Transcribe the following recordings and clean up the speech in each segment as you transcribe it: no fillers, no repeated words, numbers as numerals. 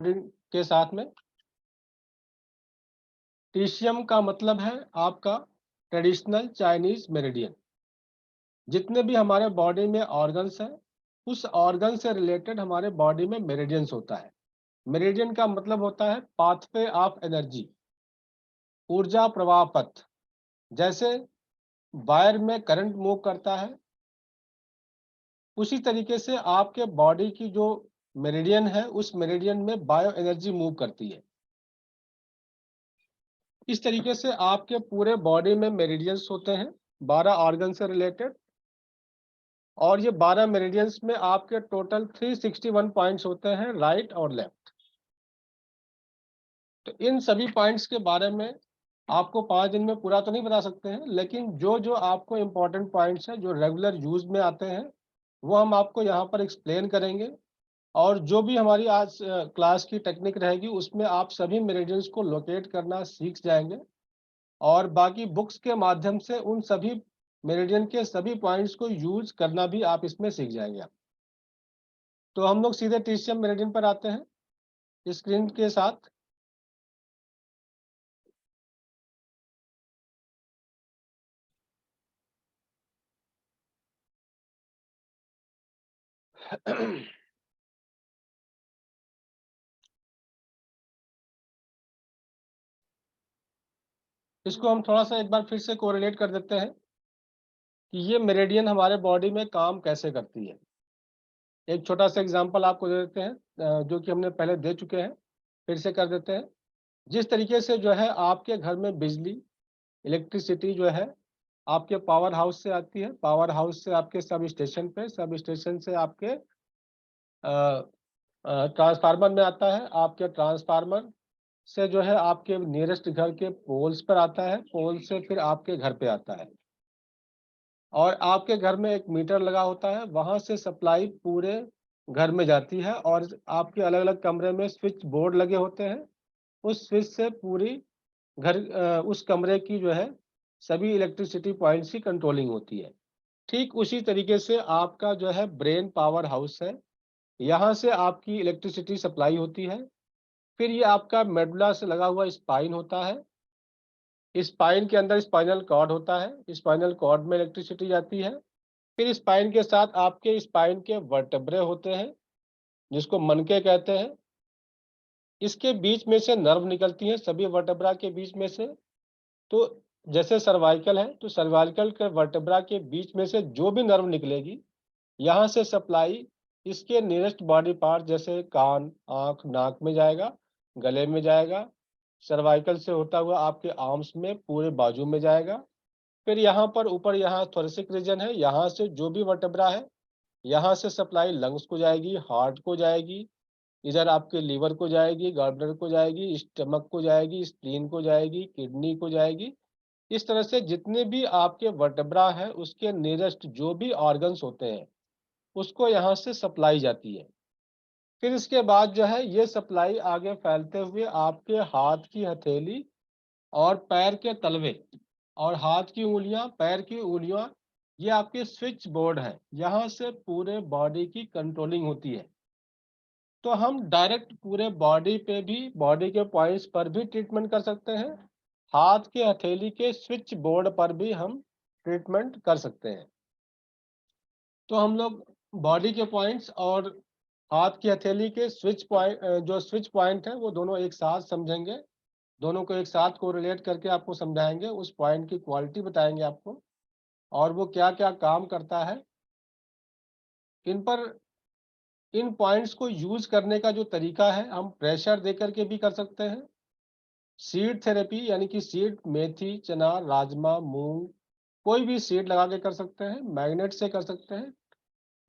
के साथ में। टीशियम का मतलब है आपका ट्रेडिशनल चाइनीज मेरिडियन। जितने भी हमारे बॉडी में ऑर्गन्स हैं, उस ऑर्गन से रिलेटेड हमारे बॉडी में मेरिडियंस होता है। मेरिडियन का मतलब होता है पाथवे ऑफ एनर्जी, ऊर्जा प्रवाह पथ। जैसे वायर में करंट मूव करता है, उसी तरीके से आपके बॉडी की जो मेरिडियन है, उस मेरिडियन में बायो एनर्जी मूव करती है। इस तरीके से आपके पूरे बॉडी में मेरिडियंस होते हैं 12 ऑर्गन से रिलेटेड, और ये 12 मेरिडियंस में आपके टोटल 361 पॉइंट्स होते हैं, राइट और लेफ्ट। तो इन सभी पॉइंट्स के बारे में आपको 5 दिन में पूरा तो नहीं बता सकते हैं, लेकिन जो जो आपको इम्पोर्टेंट पॉइंट्स हैं, जो रेगुलर यूज में आते हैं, वो हम आपको यहाँ पर एक्सप्लेन करेंगे। और जो भी हमारी आज क्लास की टेक्निक रहेगी, उसमें आप सभी मेरिडियंस को लोकेट करना सीख जाएंगे, और बाकी बुक्स के माध्यम से उन सभी मेरिडियन के सभी पॉइंट्स को यूज करना भी आप इसमें सीख जाएंगे। तो हम लोग सीधे टीशियम मेरिडियन पर आते हैं स्क्रीन के साथ। इसको हम थोड़ा सा एक बार फिर से कोरिलेट कर देते हैं कि ये मेरिडियन हमारे बॉडी में काम कैसे करती है। एक छोटा सा एग्जांपल आपको दे देते हैं, जो कि हमने पहले दे चुके हैं, फिर से कर देते हैं। जिस तरीके से जो है आपके घर में बिजली, इलेक्ट्रिसिटी जो है आपके पावर हाउस से आती है, पावर हाउस से आपके सब स्टेशन पे, सब स्टेशन से आपके ट्रांसफार्मर में आता है, आपके ट्रांसफार्मर से जो है आपके नियरेस्ट घर के पोल्स पर आता है, पोल से फिर आपके घर पे आता है, और आपके घर में एक मीटर लगा होता है, वहां से सप्लाई पूरे घर में जाती है, और आपके अलग अलग कमरे में स्विच बोर्ड लगे होते हैं, उस स्विच से पूरी उस कमरे की जो है सभी इलेक्ट्रिसिटी पॉइंट्स की कंट्रोलिंग होती है। ठीक उसी तरीके से आपका जो है ब्रेन पावर हाउस है, यहाँ से आपकी इलेक्ट्रिसिटी सप्लाई होती है। फिर ये आपका मेडुला से लगा हुआ स्पाइन होता है, स्पाइन के अंदर स्पाइनल कॉर्ड होता है, स्पाइनल कॉर्ड में इलेक्ट्रिसिटी जाती है। फिर स्पाइन के साथ आपके स्पाइन के वर्टेब्रे होते हैं, जिसको मनके कहते हैं। इसके बीच में से नर्व निकलती हैं, सभी वर्टेब्रा के बीच में से। तो जैसे सर्वाइकल है, तो सर्वाइकल के वर्टेब्रा के बीच में से जो भी नर्व निकलेगी, यहाँ से सप्लाई इसके नियरेस्ट बॉडी पार्ट जैसे कान, आँख, नाक में जाएगा, गले में जाएगा, सर्वाइकल से होता हुआ आपके आर्म्स में, पूरे बाजू में जाएगा। फिर यहाँ पर ऊपर यहाँ थोरेसिक रीजन है, यहाँ से जो भी वर्टेब्रा है, यहाँ से सप्लाई लंग्स को जाएगी, हार्ट को जाएगी, इधर आपके लीवर को जाएगी, गॉलब्लैडर को जाएगी, स्टमक को जाएगी, स्प्लीन को जाएगी, किडनी को जाएगी। इस तरह से जितने भी आपके वर्टेब्रा है, उसके नियरेस्ट जो भी ऑर्गन्स होते हैं, उसको यहाँ से सप्लाई जाती है। फिर इसके बाद जो है ये सप्लाई आगे फैलते हुए आपके हाथ की हथेली और पैर के तलवे, और हाथ की उंगलियां, पैर की उंगलियां, ये आपके स्विच बोर्ड है, यहाँ से पूरे बॉडी की कंट्रोलिंग होती है। तो हम डायरेक्ट पूरे बॉडी पे भी, बॉडी के पॉइंट्स पर भी ट्रीटमेंट कर सकते हैं, हाथ के हथेली के स्विच बोर्ड पर भी हम ट्रीटमेंट कर सकते हैं। तो हम लोग बॉडी के पॉइंट्स और हाथ की हथेली के स्विच पॉइंट, जो स्विच पॉइंट है, वो दोनों एक साथ समझेंगे, दोनों को एक साथ को रिलेट करके आपको समझाएंगे, उस पॉइंट की क्वालिटी बताएंगे आपको, और वो क्या क्या काम करता है। इन पर, इन पॉइंट्स को यूज करने का जो तरीका है, हम प्रेशर दे करके भी कर सकते हैं, सीड थेरेपी यानी कि सीड, मेथी, चना, राजमा, मूंग, कोई भी सीड लगा के कर सकते हैं, मैग्नेट से कर सकते हैं।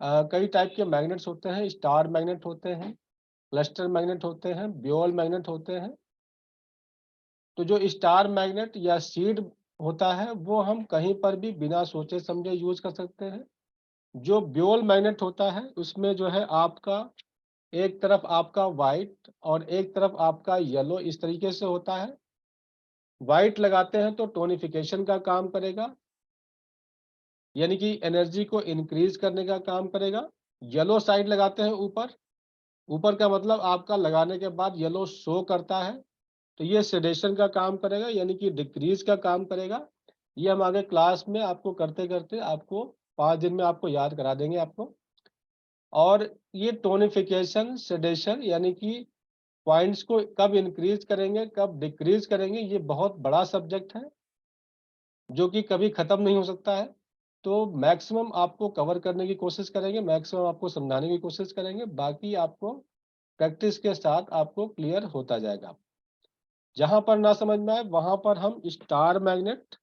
कई टाइप के मैग्नेट्स होते हैं, स्टार मैग्नेट होते हैं, क्लस्टर मैग्नेट होते हैं, ब्योल मैग्नेट होते हैं। तो जो स्टार मैग्नेट या सीड होता है, वो हम कहीं पर भी बिना सोचे समझे यूज कर सकते हैं। जो ब्योल मैग्नेट होता है, उसमें जो है आपका एक तरफ आपका वाइट और एक तरफ आपका येलो, इस तरीके से होता है। वाइट लगाते हैं तो टोनिफिकेशन का काम करेगा, यानी कि एनर्जी को इंक्रीज करने का काम करेगा। येलो साइड लगाते हैं ऊपर, ऊपर का मतलब आपका लगाने के बाद येलो शो करता है, तो ये सेडेशन का काम करेगा, यानी कि डिक्रीज का काम करेगा। ये हम आगे क्लास में आपको करते करते आपको 5 दिन में आपको याद करा देंगे आपको। और ये टोनिफिकेशन, सेडेशन, यानी कि पॉइंट्स को कब इंक्रीज करेंगे कब डिक्रीज करेंगे, ये बहुत बड़ा सब्जेक्ट है जो कि कभी खत्म नहीं हो सकता है। तो मैक्सिमम आपको कवर करने की कोशिश करेंगे, मैक्सिमम आपको समझाने की कोशिश करेंगे, बाकी आपको प्रैक्टिस के साथ आपको क्लियर होता जाएगा। जहां पर ना समझ में आए वहां पर हम स्टार मैग्नेट,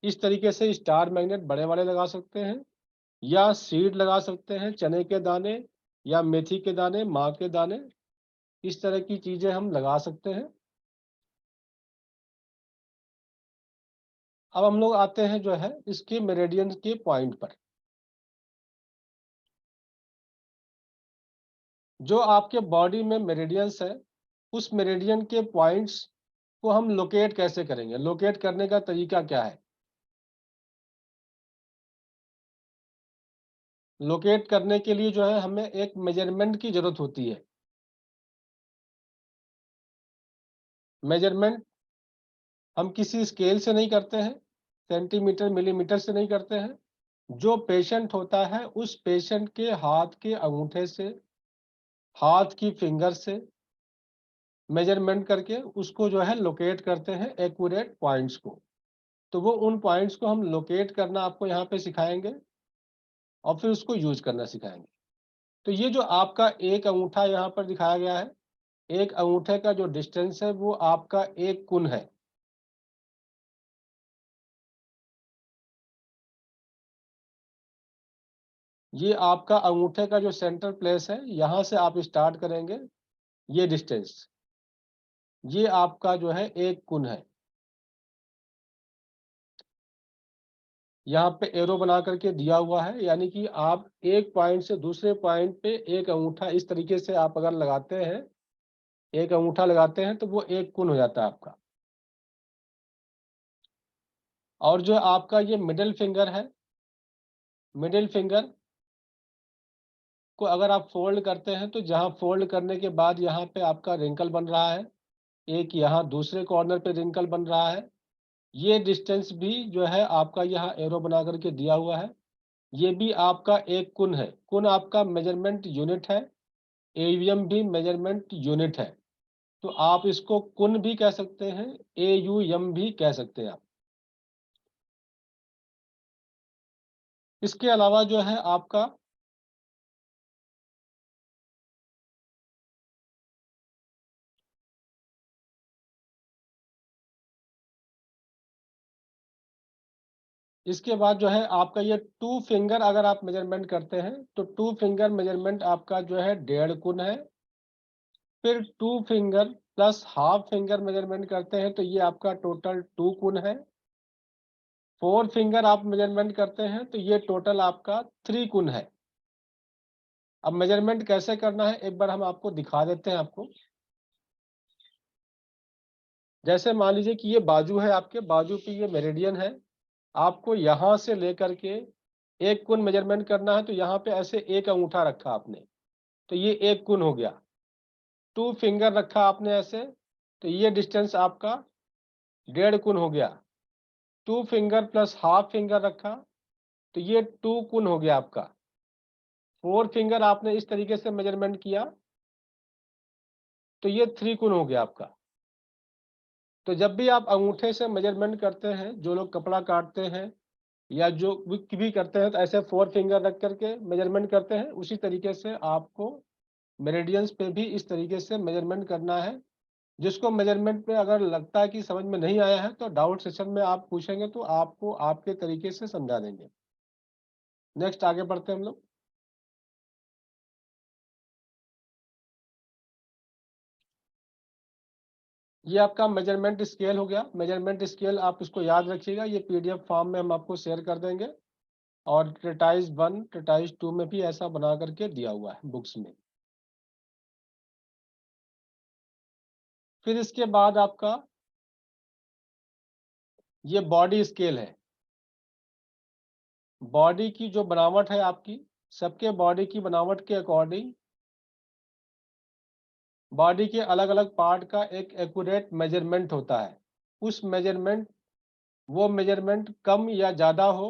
इस तरीके से स्टार मैग्नेट बड़े वाले लगा सकते हैं, या सीड लगा सकते हैं, चने के दाने या मेथी के दाने, माँ के दाने, इस तरह की चीजें हम लगा सकते हैं। अब हम लोग आते हैं जो है इसके मेरिडियन के पॉइंट पर। जो आपके बॉडी में मेरिडियंस है, उस मेरिडियन के पॉइंट्स को हम लोकेट कैसे करेंगे, लोकेट करने का तरीका क्या है? लोकेट करने के लिए जो है हमें एक मेजरमेंट की जरूरत होती है। मेजरमेंट हम किसी स्केल से नहीं करते हैं, सेंटीमीटर मिलीमीटर से नहीं करते हैं। जो पेशेंट होता है उस पेशेंट के हाथ के अंगूठे से, हाथ की फिंगर से मेजरमेंट करके उसको जो है लोकेट करते हैं एक्यूरेट पॉइंट्स को। तो वो उन पॉइंट्स को हम लोकेट करना आपको यहाँ पे सिखाएंगे और फिर उसको यूज करना सिखाएंगे। तो ये जो आपका एक अंगूठा यहाँ पर दिखाया गया है, एक अंगूठे का जो डिस्टेंस है वो आपका 1 कुन है। ये आपका अंगूठे का जो सेंटर प्लेस है, यहाँ से आप स्टार्ट करेंगे, ये डिस्टेंस, ये आपका जो है 1 कुन है। यहाँ पे एरो बना करके दिया हुआ है, यानी कि आप एक पॉइंट से दूसरे पॉइंट पे एक अंगूठा इस तरीके से आप अगर लगाते हैं, एक अंगूठा लगाते हैं तो वो 1 कुन हो जाता है आपका। और जो आपका ये मिडिल फिंगर है, मिडिल फिंगर को अगर आप फोल्ड करते हैं तो जहाँ फोल्ड करने के बाद यहाँ पे आपका रिंकल बन रहा है, एक यहाँ दूसरे कॉर्नर पे रिंकल बन रहा है, ये डिस्टेंस भी जो है आपका यहाँ एरो बना करके दिया हुआ है, ये भी आपका 1 कुन है। कुन आपका मेजरमेंट यूनिट है, एवीएम भी मेजरमेंट यूनिट है। तो आप इसको कुन भी कह सकते हैं, एयूएम भी कह सकते हैं आप। इसके अलावा जो है आपका इसके बाद जो है आपका ये 2 फिंगर अगर आप मेजरमेंट करते हैं तो 2 फिंगर मेजरमेंट आपका जो है 1.5 कुन है। फिर 2 finger plus half finger measurement करते हैं तो ये आपका टोटल 2 कुन है। 4 फिंगर आप मेजरमेंट करते हैं तो ये टोटल आपका 3 कुन है। अब मेजरमेंट कैसे करना है एक बार हम आपको दिखा देते हैं आपको। जैसे मान लीजिए कि ये बाजू है, आपके बाजू पे ये मेरिडियन है, आपको यहाँ से लेकर के 1 कुन मेजरमेंट करना है, तो यहाँ पे ऐसे एक अंगूठा रखा आपने, तो ये 1 कुन हो गया। 2 फिंगर रखा आपने ऐसे, तो ये डिस्टेंस आपका 1.5 कुन हो गया। 2 फिंगर प्लस हाफ फिंगर रखा, तो ये 2 कुन हो गया आपका। 4 फिंगर आपने इस तरीके से मेजरमेंट किया, तो ये 3 कुन हो गया आपका। तो जब भी आप अंगूठे से मेजरमेंट करते हैं, जो लोग कपड़ा काटते हैं या जो भी करते हैं, तो ऐसे 4 फिंगर रख करके मेजरमेंट करते हैं। उसी तरीके से आपको मेरिडियंस पे भी इस तरीके से मेजरमेंट करना है। जिसको मेजरमेंट पे अगर लगता है कि समझ में नहीं आया है तो डाउट सेशन में आप पूछेंगे तो आपको आपके तरीके से समझा देंगे। नेक्स्ट आगे बढ़ते हैं हम लोग। ये आपका मेजरमेंट स्केल हो गया। मेजरमेंट स्केल आप इसको याद रखिएगा, ये पीडीएफ फॉर्म में हम आपको शेयर कर देंगे। और ट्रेटाइज 1 ट्रेटाइज 2 में भी ऐसा बना करके दिया हुआ है बुक्स में। फिर इसके बाद आपका ये बॉडी स्केल है। बॉडी की जो बनावट है आपकी, सबके बॉडी की बनावट के अकॉर्डिंग बॉडी के अलग अलग पार्ट का एक एक्यूरेट मेजरमेंट होता है। उस मेजरमेंट वो मेजरमेंट कम या ज़्यादा हो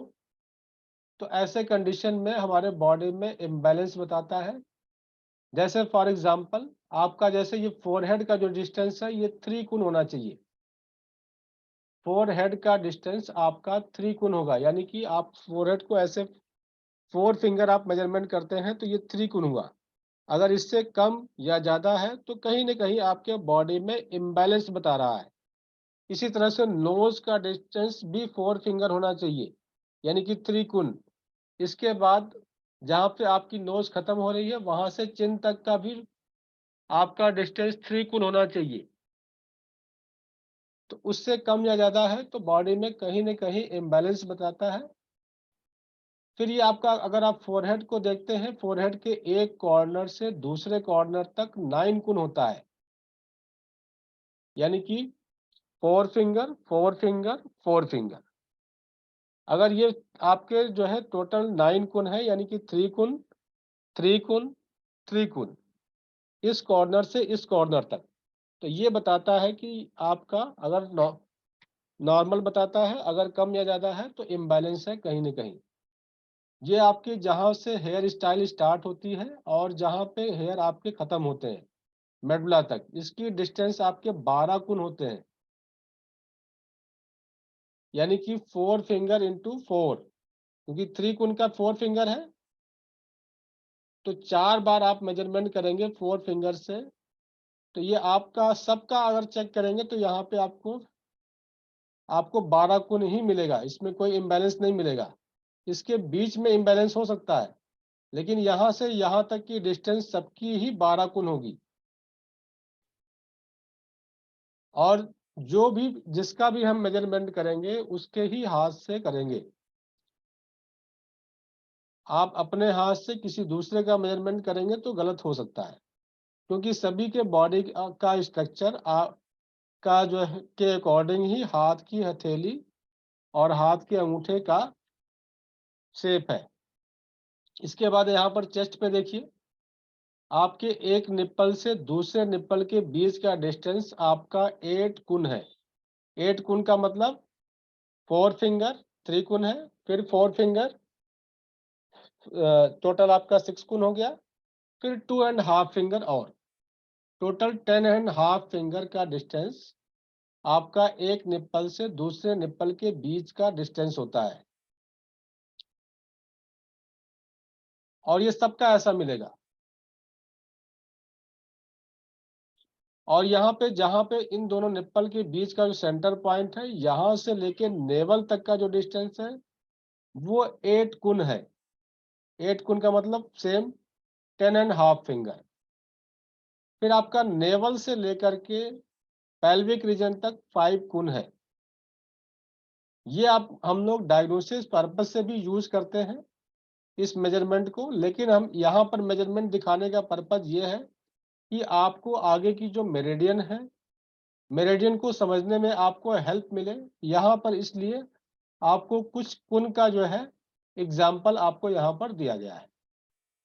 तो ऐसे कंडीशन में हमारे बॉडी में इम्बैलेंस बताता है। जैसे फॉर एग्जांपल आपका जैसे ये फोरहेड का जो डिस्टेंस है ये 3 गुण होना चाहिए। फोरहेड का डिस्टेंस आपका 3 गुण होगा, यानी कि आप फोरहेड को ऐसे 4 फिंगर आप मेजरमेंट करते हैं तो ये 3 गुण हुआ। अगर इससे कम या ज़्यादा है तो कहीं न कहीं आपके बॉडी में इम्बैलेंस बता रहा है। इसी तरह से नोज का डिस्टेंस भी 4 फिंगर होना चाहिए, यानी कि 3 गुण। इसके बाद जहाँ पे आपकी नोज खत्म हो रही है वहां से चिन तक का भी आपका डिस्टेंस 3 गुण होना चाहिए। तो उससे कम या ज्यादा है तो बॉडी में कहीं न कहीं इम्बैलेंस बताता है। फिर ये आपका अगर आप फोरहेड को देखते हैं, फोरहेड के एक कॉर्नर से दूसरे कॉर्नर तक 9 गुण होता है, यानी कि 4 फिंगर 4 फिंगर 4 फिंगर। अगर ये आपके जो है टोटल 9 गुण है, यानी कि 3 गुण 3 गुण 3 गुण इस कॉर्नर से इस कॉर्नर तक। तो ये बताता है कि आपका अगर नॉर्मल बताता है, अगर कम या ज़्यादा है तो इम्बैलेंस है कहीं न कहीं। ये आपके जहाँ से हेयर स्टाइल स्टार्ट होती है और जहाँ पे हेयर आपके ख़त्म होते हैं, मेडुला तक, इसकी डिस्टेंस आपके 12 गुण होते हैं, यानी कि 4 फिंगर इंटू 4, क्योंकि 3 गुण का 4 फिंगर है, तो 4 बार आप मेजरमेंट करेंगे 4 फिंगर से, तो ये आपका सबका अगर चेक करेंगे तो यहाँ पे आपको आपको 12 गुण ही मिलेगा, इसमें कोई इम्बैलेंस नहीं मिलेगा। इसके बीच में इम्बैलेंस हो सकता है, लेकिन यहाँ से यहाँ तक की डिस्टेंस सबकी ही 12 गुण होगी। और जो भी जिसका भी हम मेजरमेंट करेंगे उसके ही हाथ से करेंगे। आप अपने हाथ से किसी दूसरे का मेजरमेंट करेंगे तो गलत हो सकता है, क्योंकि सभी के बॉडी का स्ट्रक्चर का जो है के अकॉर्डिंग ही हाथ की हथेली और हाथ के अंगूठे का शेप है। इसके बाद यहाँ पर चेस्ट पे देखिए, आपके एक निप्पल से दूसरे निप्पल के बीच का डिस्टेंस आपका 8 गुण है। 8 गुण का मतलब 4 फिंगर 3 गुण है, फिर 4 फिंगर टोटल आपका 6 गुण हो गया, फिर 2.5 फिंगर और टोटल 10.5 फिंगर का डिस्टेंस आपका एक निप्पल से दूसरे निप्पल के बीच का डिस्टेंस होता है। और ये सबका ऐसा मिलेगा। और यहाँ पे जहाँ पे इन दोनों निप्पल के बीच का जो सेंटर पॉइंट है, यहाँ से लेके नेवल तक का जो डिस्टेंस है वो 8 गुण है। 8 गुण का मतलब सेम 10.5 फिंगर। फिर आपका नेवल से लेकर के पेल्विक रीजन तक 5 गुण है। ये आप हम लोग डायग्नोसिस पर्पज से भी यूज करते हैं इस मेजरमेंट को, लेकिन हम यहाँ पर मेजरमेंट दिखाने का पर्पज ये है कि आपको आगे की जो मेरिडियन है, मेरिडियन को समझने में आपको हेल्प मिले। यहाँ पर इसलिए आपको कुछ कुन का जो है एग्जाम्पल आपको यहाँ पर दिया गया है।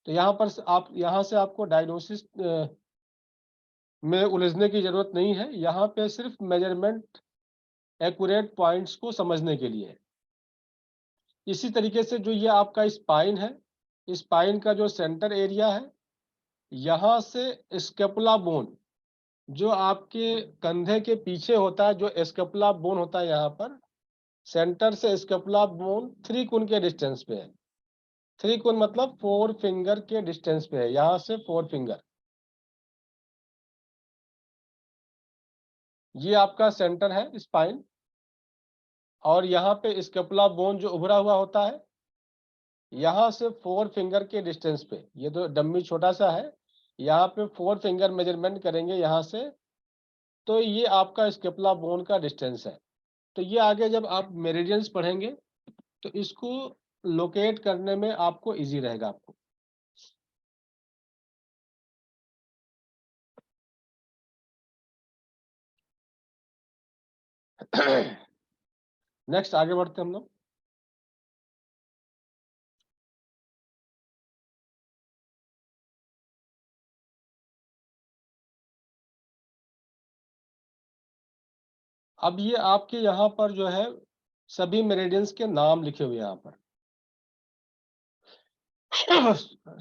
तो यहाँ पर आप यहाँ से आपको डायग्नोसिस में उलझने की जरूरत नहीं है, यहाँ पे सिर्फ मेजरमेंट एक्यूरेट पॉइंट्स को समझने के लिए है। इसी तरीके से जो ये आपका स्पाइन है, स्पाइन का जो सेंटर एरिया है, यहाँ से स्केपुला बोन जो आपके कंधे के पीछे होता है, जो स्केपुला बोन होता है, यहाँ पर सेंटर से स्केपुला बोन 3 गुण के डिस्टेंस पे है। 3 गुण मतलब 4 फिंगर के डिस्टेंस पे है, यहाँ से 4 फिंगर। ये आपका सेंटर है स्पाइन, और यहाँ पे स्केपुला बोन जो उभरा हुआ होता है, यहाँ से 4 फिंगर के डिस्टेंस पे। ये तो डम्मी छोटा सा है, यहाँ पे 4 फिंगर मेजरमेंट करेंगे यहाँ से, तो ये आपका स्केपुला बोन का डिस्टेंस है। तो ये आगे जब आप मेरिडियंस पढ़ेंगे तो इसको लोकेट करने में आपको इजी रहेगा आपको। नेक्स्ट आगे बढ़ते हैं हम लोग। अब ये आपके यहाँ पर जो है सभी मेरिडियंस के नाम लिखे हुए हैं यहाँ पर।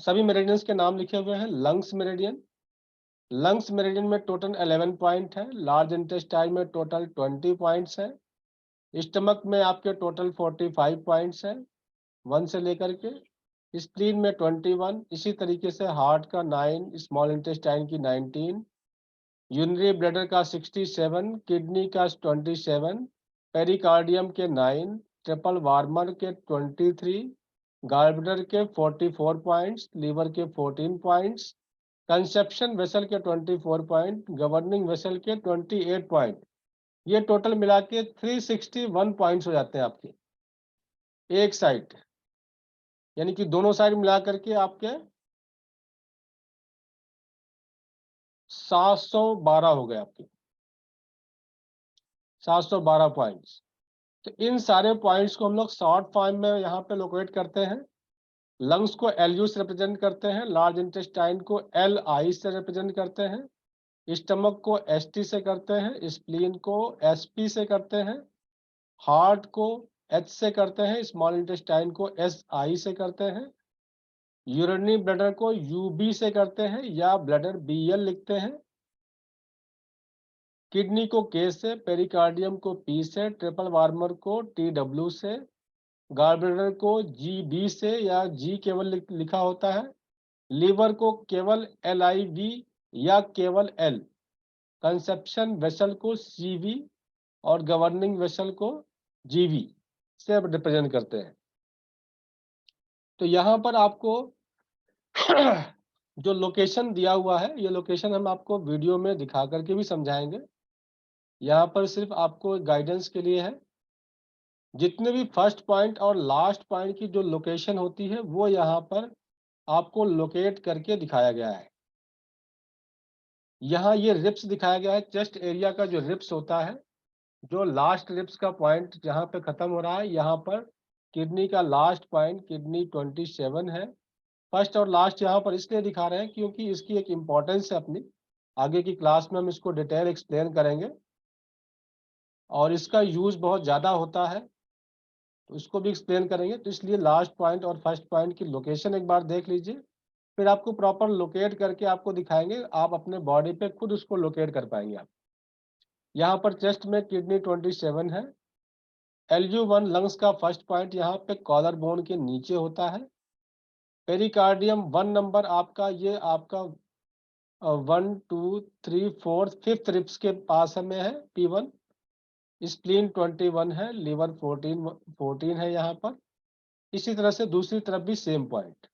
सभी मेरिडियंस के नाम लिखे हुए हैं। लंग्स मेरिडियन में टोटल 11 पॉइंट है। लार्ज इंटेस्टाइन में टोटल 20 पॉइंट्स है। स्टमक में आपके टोटल 45 पॉइंट्स है 1 से लेकर के। स्प्लीन में 21, इसी तरीके से हार्ट का 9, स्मॉल इंटेस्टाइन की 19, यूरिनरी ब्लैडर का 67, किडनी का 27, पेरिकार्डियम के 9, ट्रिपल वार्मर के 23, गॉलब्लैडर के 44 पॉइंट्स, लीवर के 14 पॉइंट्स, कंसेप्शन वेसल के 24 पॉइंट, गवर्निंग वेसल के 28 पॉइंट। ये टोटल मिला के 361 पॉइंट्स हो जाते हैं आपके एक साइड, यानी कि दोनों साइड मिला करके आपके 712 हो गए आपके 712 पॉइंट्स। तो इन सारे पॉइंट्स को हम लोग शॉर्ट फॉर्म में यहाँ पे लोकेट करते हैं। लंग्स को LU से रिप्रेजेंट करते हैं, लार्ज इंटेस्टाइन को LI से रिप्रेजेंट करते हैं, स्टमक को ST से करते हैं, स्प्लीन को SP से करते हैं, हार्ट को H से करते हैं, स्मॉल इंटेस्टाइन को SI से करते हैं, यूरिनरी ब्लैडर को UB से करते हैं या ब्लैडर BL लिखते हैं, किडनी को K से, पेरिकार्डियम को P से, ट्रिपल वार्मर को TW से, गॉलब्लैडर को GB से या G केवल लिखा होता है, लीवर को केवल LIV या केवल L, कंसेप्शन वेसल को CV और गवर्निंग वेसल को GV से रिप्रेजेंट करते हैं। तो यहाँ पर आपको जो लोकेशन दिया हुआ है, ये लोकेशन हम आपको वीडियो में दिखा करके भी समझाएंगे। यहाँ पर सिर्फ आपको गाइडेंस के लिए है। जितने भी फर्स्ट पॉइंट और लास्ट पॉइंट की जो लोकेशन होती है वो यहाँ पर आपको लोकेट करके दिखाया गया है। यहाँ ये रिप्स दिखाया गया है, चेस्ट एरिया का जो रिप्स होता है, जो लास्ट रिप्स का पॉइंट जहाँ पे खत्म हो रहा है, यहाँ पर किडनी का लास्ट पॉइंट किडनी 27 है। फर्स्ट और लास्ट यहाँ पर इसलिए दिखा रहे हैं क्योंकि इसकी एक इम्पोर्टेंस है अपनी, आगे की क्लास में हम इसको डिटेल एक्सप्लेन करेंगे और इसका यूज बहुत ज़्यादा होता है, तो इसको भी एक्सप्लेन करेंगे। तो इसलिए लास्ट पॉइंट और फर्स्ट पॉइंट की लोकेशन एक बार देख लीजिए, फिर आपको प्रॉपर लोकेट करके आपको दिखाएंगे, आप अपने बॉडी पे खुद उसको लोकेट कर पाएंगे आप। यहाँ पर चेस्ट में किडनी 27 है। LU1 लंग्स का फर्स्ट पॉइंट यहाँ पे कॉलर बोन के नीचे होता है। पेरिकार्डियम 1 नंबर आपका, ये आपका 1 2 3 4 5th रिप्स के पास में है, P1। स्प्लीन 21 है, लीवर 14 है यहाँ पर। इसी तरह से दूसरी तरफ भी सेम पॉइंट।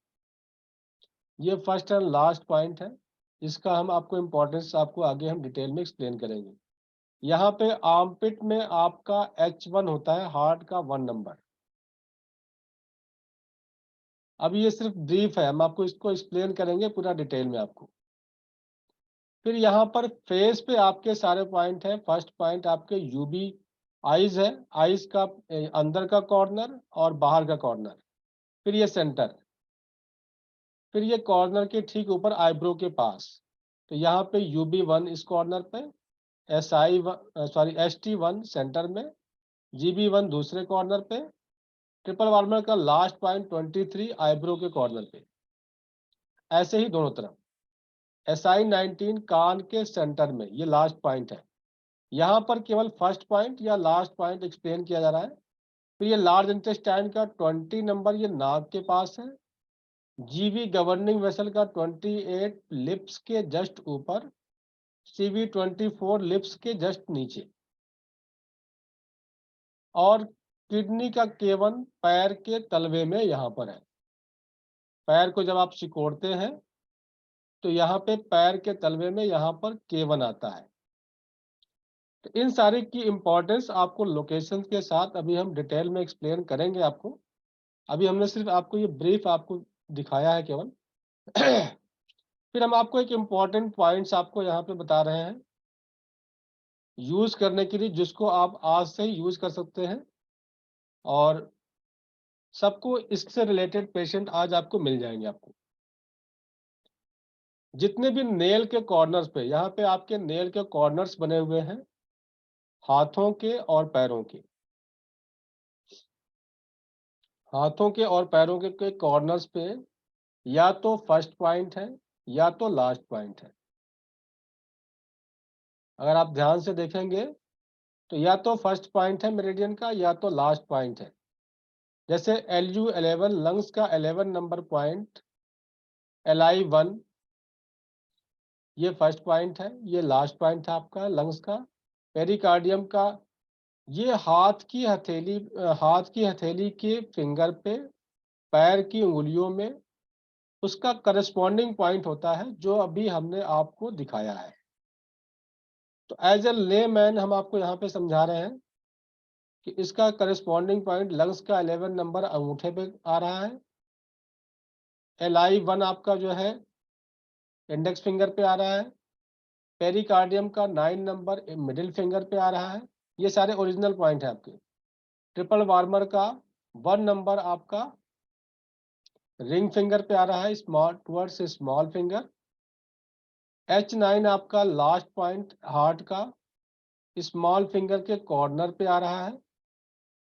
ये फर्स्ट एंड लास्ट पॉइंट है, इसका हम आपको इम्पोर्टेंस आपको आगे हम डिटेल में एक्सप्लेन करेंगे। यहाँ पे आर्मपिट में आपका H1 होता है, हार्ट का 1 नंबर। अब ये सिर्फ ब्रीफ है, हम आपको इसको एक्सप्लेन करेंगे पूरा डिटेल में आपको। फिर यहाँ पर फेस पे आपके सारे पॉइंट हैं। फर्स्ट पॉइंट आपके UB आइज है, आइज का अंदर का कॉर्नर और बाहर का कॉर्नर। फिर ये सेंटर, फिर ये कॉर्नर के ठीक ऊपर आईब्रो के पास। तो यहाँ पे UB1 इस कॉर्नर पे, ST1 सेंटर में, GB1 दूसरे कॉर्नर पे, ट्रिपल वार्मर का लास्ट पॉइंट 23 आईब्रो के कॉर्नर पे। ऐसे ही दोनों तरफ। SI19 कान के सेंटर में, ये लास्ट पॉइंट है। यहाँ पर केवल फर्स्ट पॉइंट या लास्ट पॉइंट एक्सप्लेन किया जा रहा है। फिर ये लार्ज इंटेस्टाइन का 20 नंबर, ये नाक के पास है। GB गवर्निंग वेसल का 28 लिप्स के जस्ट ऊपर, CV 24 लिप्स के जस्ट नीचे। और किडनी का K1 पैर के तलवे में यहाँ पर है। पैर को जब आप सिकोड़ते हैं तो यहाँ पे पैर के तलवे में यहाँ पर K1 आता है। तो इन सारे की इम्पोर्टेंस आपको लोकेशन के साथ अभी हम डिटेल में एक्सप्लेन करेंगे आपको। अभी हमने सिर्फ आपको ये ब्रीफ आपको दिखाया है केवल। फिर हम आपको एक इम्पॉर्टेंट पॉइंट्स आपको यहाँ पे बता रहे हैं यूज करने के लिए, जिसको आप आज से ही यूज कर सकते हैं और सबको इससे रिलेटेड पेशेंट आज आपको मिल जाएंगे। आपको जितने भी नेल के कॉर्नर्स पे, यहाँ पे आपके नेल के कॉर्नर्स बने हुए हैं, हाथों के और पैरों के, हाथों के और पैरों के कॉर्नर्स पे या तो फर्स्ट पॉइंट है या तो लास्ट पॉइंट है। अगर आप ध्यान से देखेंगे तो या तो फर्स्ट पॉइंट है मेरिडियन का या तो लास्ट पॉइंट है। जैसे LU11 लंग्स का 11 नंबर पॉइंट, LI1 ये फर्स्ट पॉइंट है, ये लास्ट पॉइंट है आपका लंग्स का। पेरिकार्डियम का ये हाथ की हथेली के फिंगर पे, पैर की उंगलियों में उसका करस्पॉन्डिंग पॉइंट होता है जो अभी हमने आपको दिखाया है। तो एज ए ले मैन हम आपको यहाँ पे समझा रहे हैं कि इसका करस्पॉन्डिंग पॉइंट लंग्स का 11 नंबर अंगूठे पे आ रहा है, LI1 आपका जो है इंडेक्स फिंगर पे आ रहा है, पेरिकार्डियम का 9 नंबर मिडिल फिंगर पे आ रहा है। ये सारे ओरिजिनल पॉइंट है आपके। ट्रिपल वार्मर का 1 नंबर आपका रिंग फिंगर पे आ रहा है, small towards small finger. H9 आपका लास्ट पॉइंट हार्ट का स्मॉल फिंगर के कॉर्नर पे आ रहा है।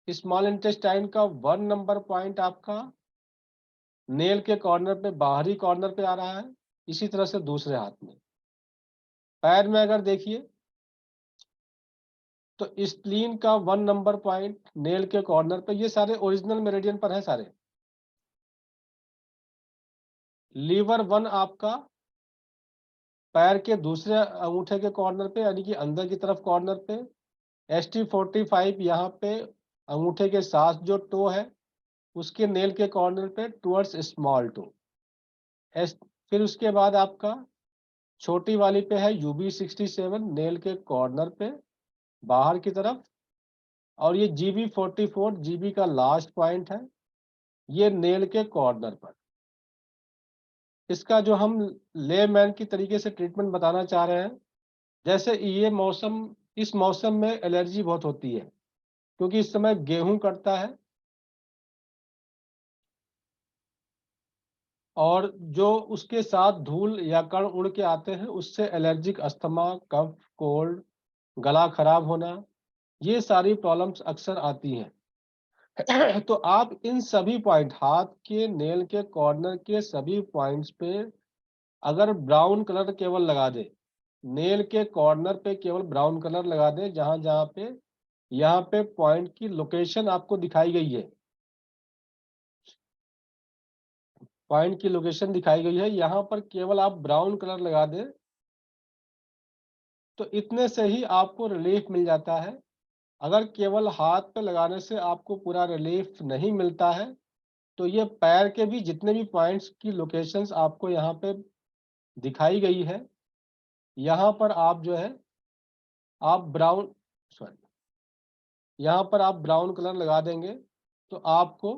स्मॉल इंटेस्टाइन का 1 नंबर पॉइंट आपका नेल के कॉर्नर पे, बाहरी कॉर्नर पे आ रहा है। इसी तरह से दूसरे हाथ में, पैर में अगर देखिए तो स्प्लीन का 1 नंबर पॉइंट नेल के कॉर्नर पे, ये सारे ओरिजिनल मेरिडियन पर है सारे। लीवर 1 आपका पैर के दूसरे अंगूठे के कॉर्नर पे, यानी कि अंदर की तरफ कॉर्नर पे। ST45 यहाँ पे अंगूठे के साथ जो टो है उसके नेल के कॉर्नर पे टुवर्ड्स स्मॉल टो। फिर उसके बाद आपका छोटी वाली पे है UB67 नेल के कॉर्नर पे बाहर की तरफ। और ये GB44 GB का लास्ट पॉइंट है, ये नेल के कॉर्नर पर। इसका जो हम लेमैन की तरीके से ट्रीटमेंट बताना चाह रहे हैं, जैसे इस मौसम में एलर्जी बहुत होती है क्योंकि इस समय गेहूं कटता है और जो उसके साथ धूल या कण उड़ के आते हैं उससे एलर्जिक अस्थमा, कफ, कोल्ड, गला खराब होना, ये सारी प्रॉब्लम्स अक्सर आती हैं। तो आप इन सभी पॉइंट, हाथ के नेल के कॉर्नर के सभी पॉइंट्स पे अगर ब्राउन कलर केवल लगा दे, नेल के कॉर्नर पे केवल ब्राउन कलर लगा दे, जहां जहां पे यहाँ पे पॉइंट की लोकेशन आपको दिखाई गई है, पॉइंट की लोकेशन दिखाई गई है, यहाँ पर केवल आप ब्राउन कलर लगा दें तो इतने से ही आपको रिलीफ मिल जाता है। अगर केवल हाथ पे लगाने से आपको पूरा रिलीफ नहीं मिलता है तो ये पैर के भी जितने भी पॉइंट्स की लोकेशंस आपको यहाँ पे दिखाई गई है, यहाँ पर आप जो है आप ब्राउन सॉरी यहाँ पर आप ब्राउन कलर लगा देंगे तो आपको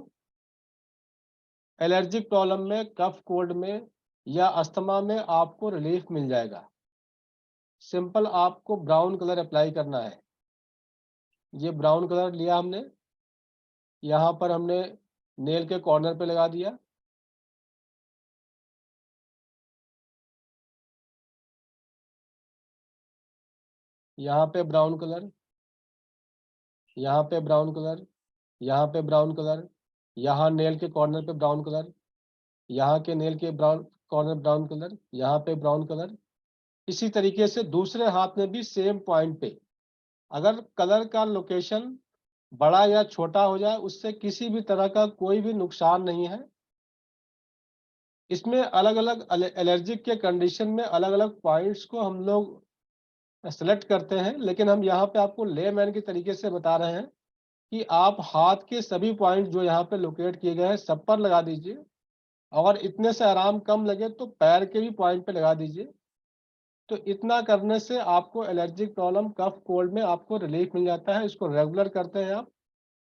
एलर्जिक प्रॉब्लम में, कफ कोल्ड में या अस्थमा में आपको रिलीफ मिल जाएगा। सिंपल आपको ब्राउन कलर अप्लाई करना है। ये ब्राउन कलर लिया हमने, यहाँ पर हमने नेल के कॉर्नर पे लगा दिया, यहाँ पे ब्राउन कलर, यहाँ पे ब्राउन कलर, यहाँ पे ब्राउन कलर, यहाँ नेल के कॉर्नर पे ब्राउन कलर, यहाँ के नेल के ब्राउन कॉर्नर ब्राउन कलर, यहाँ पे ब्राउन कलर। इसी तरीके से दूसरे हाथ में भी सेम पॉइंट पे अगर कलर का लोकेशन बड़ा या छोटा हो जाए उससे किसी भी तरह का कोई भी नुकसान नहीं है। इसमें अलग अलग एलर्जिक के कंडीशन में अलग अलग पॉइंट्स को हम लोग सेलेक्ट करते हैं, लेकिन हम यहाँ पे आपको लेमैन के तरीके से बता रहे हैं कि आप हाथ के सभी पॉइंट जो यहाँ पे लोकेट किए गए हैं सब पर लगा दीजिए। अगर इतने से आराम कम लगे तो पैर के भी पॉइंट पे लगा दीजिए। तो इतना करने से आपको एलर्जिक प्रॉब्लम, कफ कोल्ड में आपको रिलीफ मिल जाता है। इसको रेगुलर करते हैं आप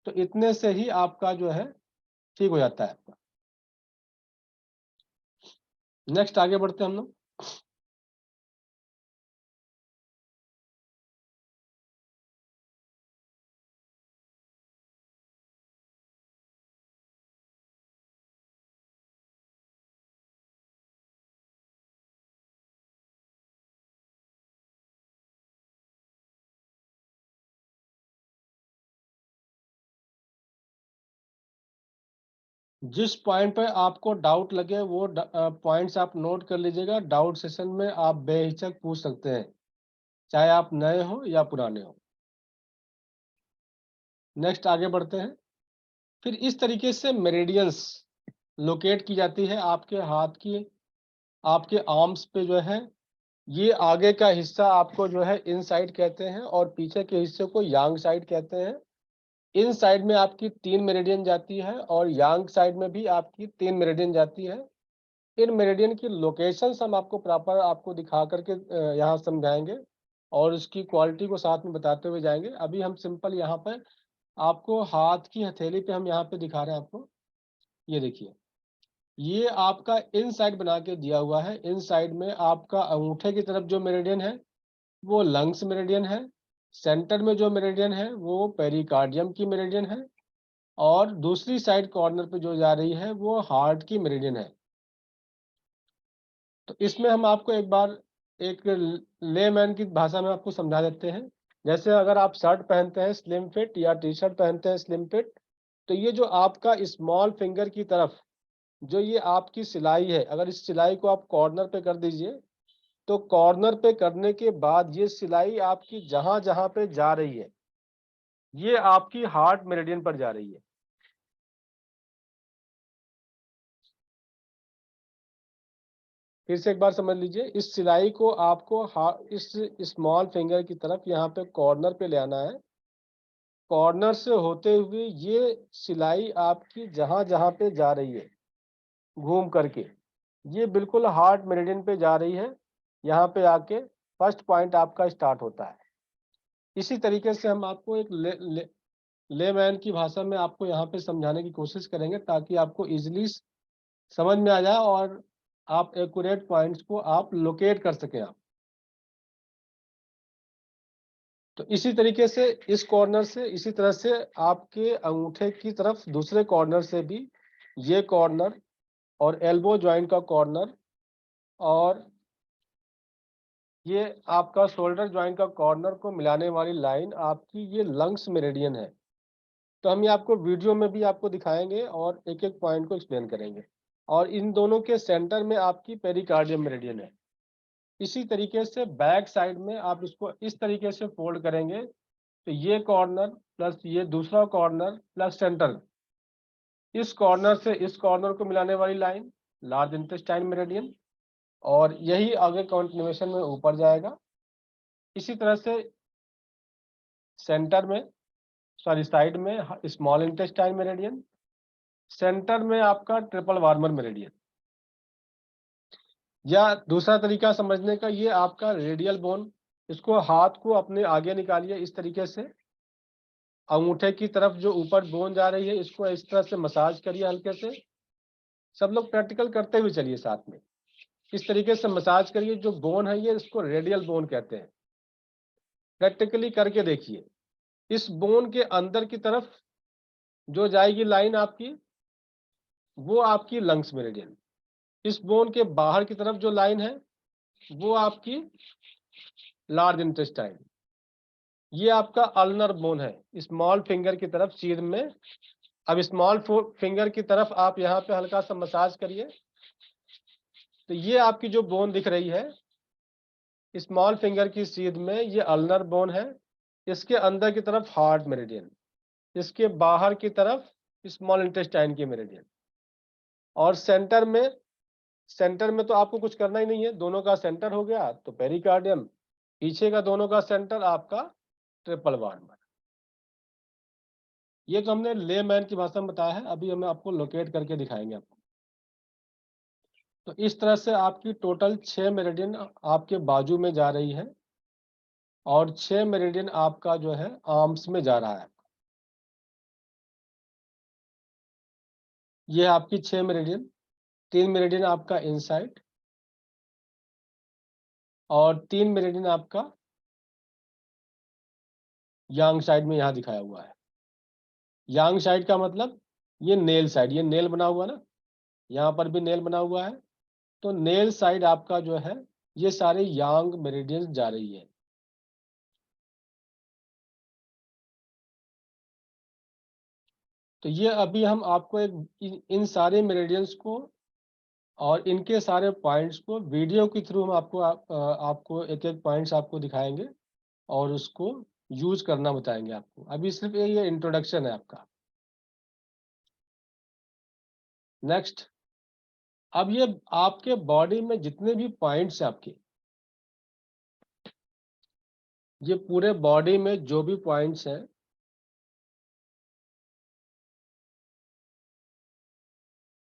तो इतने से ही आपका जो है ठीक हो जाता है। नेक्स्ट आगे बढ़ते हैं हम लोग। जिस पॉइंट पे आपको डाउट लगे वो पॉइंट्स आप नोट कर लीजिएगा। डाउट सेशन में आप बेहिचक पूछ सकते हैं, चाहे आप नए हो या पुराने हो। नेक्स्ट आगे बढ़ते हैं। फिर इस तरीके से मेरिडियंस लोकेट की जाती है आपके हाथ की, आपके आर्म्स पे जो है। ये आगे का हिस्सा आपको जो है इन साइड कहते हैं और पीछे के हिस्से को यांग साइड कहते हैं। इन साइड में आपकी 3 मेरिडियन जाती है और यांग साइड में भी आपकी 3 मेरिडियन जाती है। इन मेरिडियन की लोकेशंस हम आपको प्रॉपर आपको दिखा करके यहाँ समझाएंगे और उसकी क्वालिटी को साथ में बताते हुए जाएंगे। अभी हम सिंपल यहाँ पर आपको हाथ की हथेली पे हम यहाँ पे दिखा रहे हैं आपको। ये देखिए, ये आपका इन साइड बना के दिया हुआ है। इन साइड में आपका अंगूठे की तरफ जो मेरिडियन है वो लंग्स मेरिडियन है। सेंटर में जो मेरिडियन है वो पेरिकार्डियम की मेरिडियन है और दूसरी साइड कॉर्नर पे जो जा रही है वो हार्ट की मेरिडियन है। तो इसमें हम आपको एक बार एक लेमैन की भाषा में आपको समझा देते हैं। जैसे अगर आप शर्ट पहनते हैं स्लिम फिट या टी शर्ट पहनते हैं स्लिम फिट, तो ये जो आपका स्मॉल फिंगर की तरफ जो ये आपकी सिलाई है, अगर इस सिलाई को आप कॉर्नर पे कर दीजिए तो कॉर्नर पे करने के बाद ये सिलाई आपकी जहां जहां पे जा रही है ये आपकी हार्ट मेरिडियन पर जा रही है। फिर से एक बार समझ लीजिए, इस सिलाई को आपको इस स्मॉल फिंगर की तरफ यहाँ पे कॉर्नर पे ले आना है। कॉर्नर से होते हुए ये सिलाई आपकी जहां जहां पे जा रही है घूम करके ये बिल्कुल हार्ट मेरिडियन पे जा रही है। यहाँ पे आके फर्स्ट पॉइंट आपका स्टार्ट होता है। इसी तरीके से हम आपको एक लेमैन की भाषा में आपको यहाँ पे समझाने की कोशिश करेंगे ताकि आपको इजीली समझ में आ जाए और आप एक्यूरेट पॉइंट्स को आप लोकेट कर सकें आप। तो इसी तरीके से इस कॉर्नर से इसी तरह से आपके अंगूठे की तरफ दूसरे कॉर्नर से भी ये कॉर्नर और एल्बो जॉइंट का कॉर्नर और ये आपका शोल्डर जॉइंट का कॉर्नर को मिलाने वाली लाइन आपकी ये लंग्स मेरिडियन है। तो हम ये आपको वीडियो में भी आपको दिखाएंगे और एक एक पॉइंट को एक्सप्लेन करेंगे। और इन दोनों के सेंटर में आपकी पेरिकार्डियम मेरिडियन है। इसी तरीके से बैक साइड में आप इसको इस तरीके से फोल्ड करेंगे तो ये कॉर्नर प्लस ये दूसरा कॉर्नर प्लस सेंटर, इस कॉर्नर से इस कॉर्नर को मिलाने वाली लाइन लार्ज इंटेस्टाइन मेरिडियन और यही आगे कंटिन्यूएशन में ऊपर जाएगा। इसी तरह से सेंटर में साइड में स्मॉल इंटेस्टाइन मेरिडियन, सेंटर में आपका ट्रिपल वार्मर मेरिडियन। या दूसरा तरीका समझने का, ये आपका रेडियल बोन, इसको हाथ को अपने आगे निकालिए इस तरीके से, अंगूठे की तरफ जो ऊपर बोन जा रही है इसको इस तरह से मसाज करिए हल्के से। सब लोग प्रैक्टिकल करते हुए चलिए साथ में। इस तरीके से मसाज करिए, जो बोन है ये इसको रेडियल बोन कहते हैं। प्रैक्टिकली करके देखिए। इस बोन के अंदर की तरफ जो जाएगी लाइन आपकी वो आपकी लंग्स मेरिडियन, इस बोन के बाहर की तरफ जो लाइन है वो आपकी लार्ज इंटेस्टाइन। ये आपका अल्नर बोन है स्मॉल फिंगर की तरफ सीध में। अब स्मॉल फिंगर की तरफ आप यहाँ पे हल्का सा मसाज करिए तो ये आपकी जो बोन दिख रही है स्मॉल फिंगर की सीध में ये अल्नर बोन है। इसके अंदर की तरफ हार्ट मेरिडियन, इसके बाहर की तरफ स्मॉल इंटेस्टाइन की मेरिडियन और सेंटर में तो आपको कुछ करना ही नहीं है, दोनों का सेंटर हो गया तो पेरिकार्डियम, पीछे का दोनों का सेंटर आपका ट्रिपल वार्मर। ये तो हमने लेमैन की भाषा में बताया है, अभी हम आपको लोकेट करके दिखाएंगे आपको। तो इस तरह से आपकी टोटल 6 मेरिडियन आपके बाजू में जा रही है और 6 मेरिडियन आपका जो है आर्म्स में जा रहा है। ये आपकी 6 मेरिडियन, 3 मेरिडियन आपका इनसाइड और 3 मेरिडियन आपका यांग साइड में यहाँ दिखाया हुआ है। यांग साइड का मतलब ये नेल साइड, ये नेल बना हुआ ना, यहाँ पर भी नेल बना हुआ है। तो नेल साइड आपका जो है ये सारे यांग मेरिडियंस जा रही है। तो ये अभी हम आपको इन सारे मेरिडियंस को और इनके सारे पॉइंट्स को वीडियो के थ्रू हम आपको एक एक पॉइंट्स आपको दिखाएंगे और उसको यूज करना बताएंगे आपको। अभी सिर्फ ये इंट्रोडक्शन है आपका। नेक्स्ट, अब ये आपके बॉडी में जितने भी पॉइंट्स हैं आपके, ये पूरे बॉडी में जो भी पॉइंट्स हैं,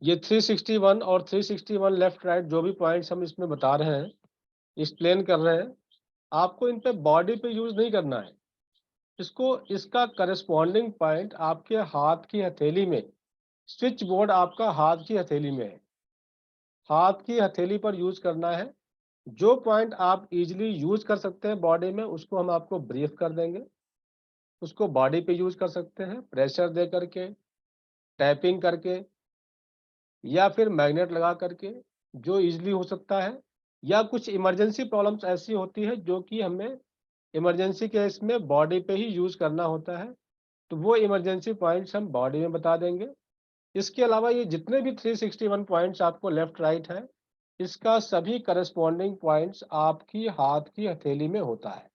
ये 361 और 361 लेफ्ट राइट जो भी पॉइंट्स हम इसमें बता रहे हैं, एक्सप्लेन कर रहे हैं, आपको इन पे बॉडी पे यूज नहीं करना है। इसका करस्पॉन्डिंग पॉइंट आपके हाथ की हथेली में, स्विच बोर्ड आपका हाथ की हथेली में है, हाथ की हथेली पर यूज करना है। जो पॉइंट आप इजीली यूज कर सकते हैं बॉडी में, उसको हम आपको ब्रीफ कर देंगे। उसको बॉडी पे यूज कर सकते हैं प्रेशर दे करके, टैपिंग करके, या फिर मैग्नेट लगा करके, जो इजीली हो सकता है। या कुछ इमरजेंसी प्रॉब्लम्स ऐसी होती है जो कि हमें इमरजेंसी केस में बॉडी पे ही यूज करना होता है, तो वो इमरजेंसी पॉइंट्स हम बॉडी में बता देंगे। इसके अलावा ये जितने भी 361 पॉइंट्स आपको लेफ्ट राइट है, इसका सभी करस्पॉन्डिंग पॉइंट्स आपकी हाथ की हथेली में होता है,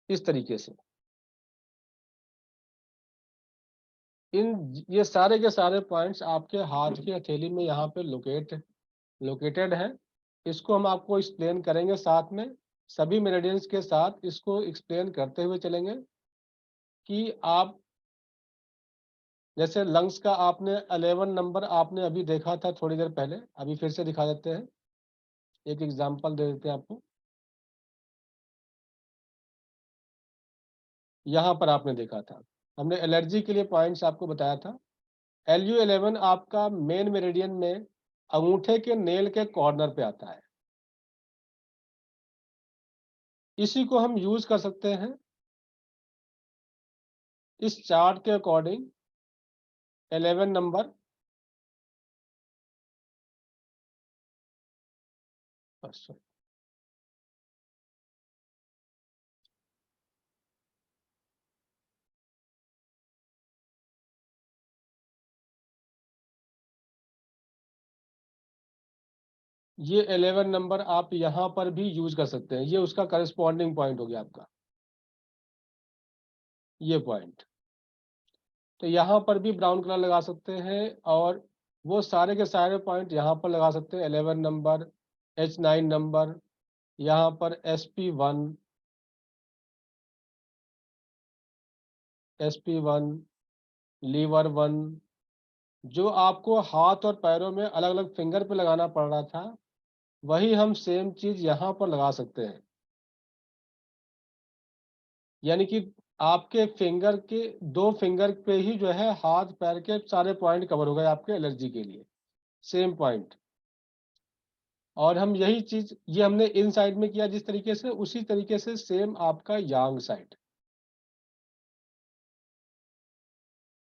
इस तरीके से। ये सारे के सारे पॉइंट्स आपके हाथ की हथेली में यहाँ पे लोकेटेड है। इसको हम आपको एक्सप्लेन करेंगे साथ में, सभी मेरिडियंस के साथ इसको एक्सप्लेन करते हुए चलेंगे कि आप, जैसे लंग्स का आपने 11 नंबर आपने अभी देखा था थोड़ी देर पहले, अभी फिर से दिखा देते हैं, एक एग्जांपल दे देते हैं आपको। यहाँ पर आपने देखा था, हमने एलर्जी के लिए पॉइंट्स आपको बताया था। LU11 आपका मेन मेरिडियन में अंगूठे के नेल के कॉर्नर पे आता है। इसी को हम यूज कर सकते हैं इस चार्ट के अकॉर्डिंग। 11 नंबर, ये 11 नंबर आप यहाँ पर भी यूज कर सकते हैं, ये उसका करस्पॉन्डिंग पॉइंट हो गया आपका, ये पॉइंट। तो यहाँ पर भी ब्राउन कलर लगा सकते हैं, और वो सारे के सारे पॉइंट यहाँ पर लगा सकते हैं। 11 नंबर, H9 नंबर, यहाँ पर SP1, SP1, लीवर 1, जो आपको हाथ और पैरों में अलग अलग फिंगर पे लगाना पड़ रहा था, वही हम सेम चीज यहाँ पर लगा सकते हैं। यानी कि आपके फिंगर के 2 फिंगर पे ही जो है हाथ पैर के सारे पॉइंट कवर हो गए आपके एलर्जी के लिए, सेम पॉइंट। और हम यही चीज, ये हमने इन साइड में किया जिस तरीके से, उसी तरीके से सेम आपका यांग साइड,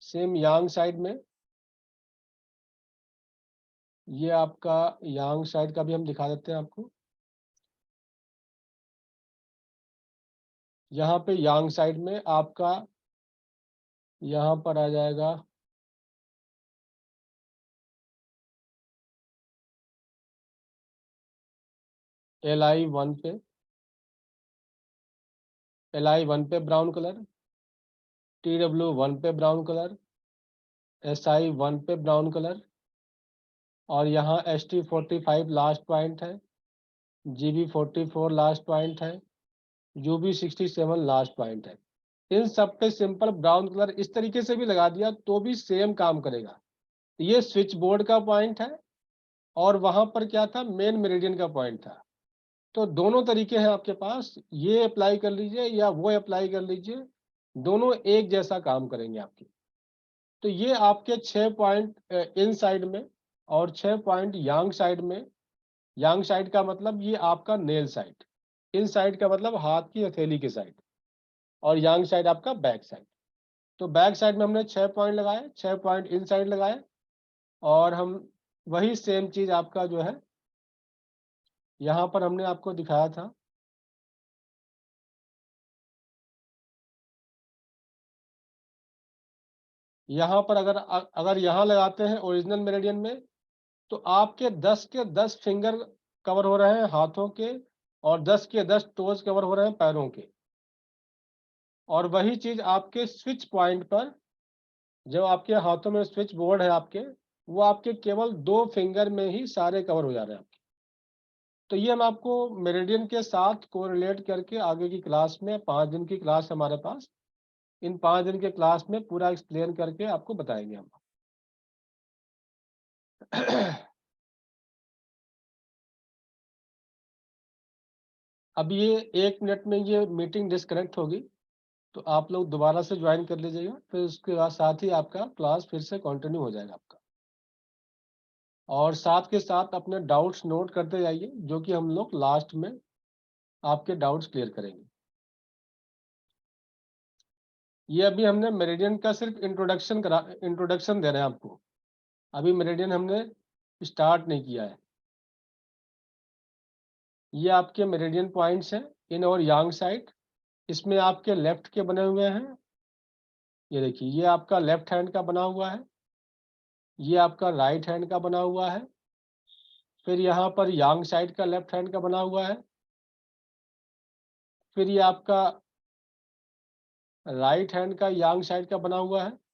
सेम यांग साइड में, ये आपका यांग साइड का भी हम दिखा देते हैं आपको। यहाँ पे यांग साइड में आपका यहाँ पर आ जाएगा LI1 पे, LI1 पे ब्राउन कलर, TW1 पे ब्राउन कलर, SI1 पे ब्राउन कलर, और यहाँ ST45 लास्ट पॉइंट है, GB44 लास्ट पॉइंट है, UB67 लास्ट पॉइंट है। इन सब पे सिंपल ब्राउन कलर इस तरीके से भी लगा दिया तो भी सेम काम करेगा। ये स्विच बोर्ड का पॉइंट है, और वहां पर क्या था, मेन मेरिडियन का पॉइंट था। तो दोनों तरीके हैं आपके पास, ये अप्लाई कर लीजिए या वो अप्लाई कर लीजिए, दोनों एक जैसा काम करेंगे आपके। तो ये आपके 6 पॉइंट इन साइड में, और 6 पॉइंट यांग साइड में। यांग साइड का मतलब ये आपका नेल साइड, इन साइड का मतलब हाथ की हथेली की साइड, और यांग साइड आपका बैक साइड। तो बैक साइड में हमने 6 पॉइंट लगाए, 6 पॉइंट इन साइड लगाए, और हम वही सेम चीज आपका जो है यहाँ पर हमने आपको दिखाया था। यहाँ पर अगर यहाँ लगाते हैं ओरिजिनल मेरिडियन में, तो आपके 10 के 10 फिंगर कवर हो रहे हैं हाथों के, और 10 के 10 टोज कवर हो रहे हैं पैरों के। और वही चीज आपके स्विच पॉइंट पर, जो आपके हाथों में स्विच बोर्ड है आपके, वो आपके केवल 2 फिंगर में ही सारे कवर हो जा रहे हैं आपके। तो ये हम आपको मेरिडियन के साथ कोरिलेट करके आगे की क्लास में, 5 दिन की क्लास है हमारे पास, इन 5 दिन के क्लास में पूरा एक्सप्लेन करके आपको बताएंगे हम। अब ये 1 मिनट में ये मीटिंग डिस्कनेक्ट होगी, तो आप लोग दोबारा से ज्वाइन कर लीजिएगा, फिर उसके बाद साथ ही आपका क्लास फिर से कंटिन्यू हो जाएगा आपका। और साथ के साथ अपने डाउट्स नोट करते जाइए, जो कि हम लोग लास्ट में आपके डाउट्स क्लियर करेंगे। ये अभी हमने मेरिडियन का सिर्फ इंट्रोडक्शन दे रहे हैं आपको, अभी मेरिडियन हमने स्टार्ट नहीं किया है। ये आपके मेरिडियन पॉइंट्स हैं इन और यांग साइड, इसमें आपके लेफ्ट के बने हुए हैं। ये देखिए, ये आपका लेफ्ट हैंड का बना हुआ है, ये आपका राइट हैंड का बना हुआ है, फिर यहाँ पर यांग साइड का लेफ्ट हैंड का बना हुआ है, फिर ये आपका राइट हैंड का यांग साइड का बना हुआ है,